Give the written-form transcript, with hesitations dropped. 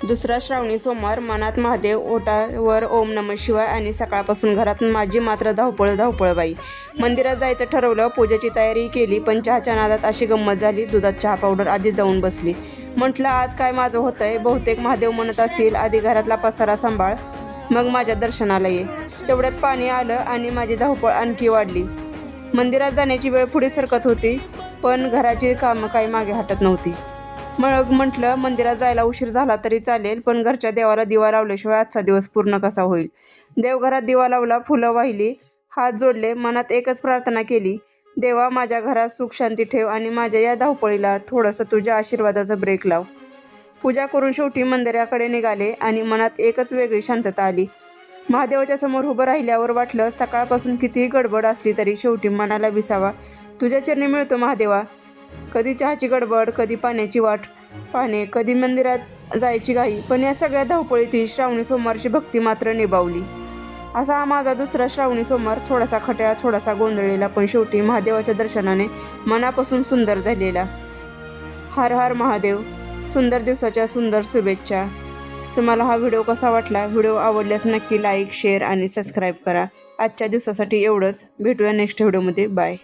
दुसरा श्रावणी सोमवार. मनात महादेव, ओटावर ओम नमः शिवाय आणि सकाळपासून घरात माझी मात्र धावपळ बाई. मंदिरात जायचं ठरवलं, पूजेची तयारी केली, पण चहाच्या नादात अशी गंमत झाली, दुधात चहा पावडर आधी जाऊन बसली. म्हटलं आज काय माझं होतंय. बहुतेक महादेव म्हणत असतील आधी घरातला पसारा सांभाळ, मग माझ्या दर्शनाला ये. तेवढ्यात पाणी आलं आणि माझी धावपळ आणखी वाढली. मंदिरात जाण्याची वेळ पुढे सरकत होती, पण घराची कामं काही मागे हटत नव्हती. मग म्हटलं मंदिरात जायला उशीर झाला तरी चालेल, पण घरच्या देवाला दिवा लावल्याशिवाय आजचा दिवस पूर्ण कसा होईल. देवघरात दिवा लावला, फुलं वाहिली, हात जोडले, मनात एकच प्रार्थना केली, देवा माझ्या घरात सुख शांती ठेव आणि माझ्या या धावपळीला थोडंसं तुझ्या आशीर्वादाचा ब्रेक लाव. पूजा करून शेवटी मंदिराकडे निघाले आणि मनात एकच वेगळी शांतता आली. महादेवाच्या समोर उभं राहिल्यावर वाटलं सकाळपासून कितीही गडबड असली तरी शेवटी मनाला विसावा तुझ्या चरणी मिळतो महादेवा. कधी चहाची गडबड, कधी पाण्याची वाट पाहणे, कधी मंदिरात जायची घाई, पण या सगळ्या धावपळीतही श्रावणी सोमवारची भक्ती मात्र निभावली. असा हा माझा दुसरा श्रावणी सोमवार. थोडासा खट्याळ, थोडासा गोंधळलेला, पण शेवटी महादेवाच्या दर्शनाने मनापासून सुंदर झालेला. हर हर महादेव. सुंदर दिवसाच्या सुंदर शुभेच्छा. तुम्हाला हा व्हिडिओ कसा वाटला? व्हिडिओ आवडल्यास नक्की लाईक, शेअर आणि सबस्क्राईब करा. आजच्या दिवसासाठी एवढंच. भेटूया नेक्स्ट व्हिडिओमध्ये. बाय.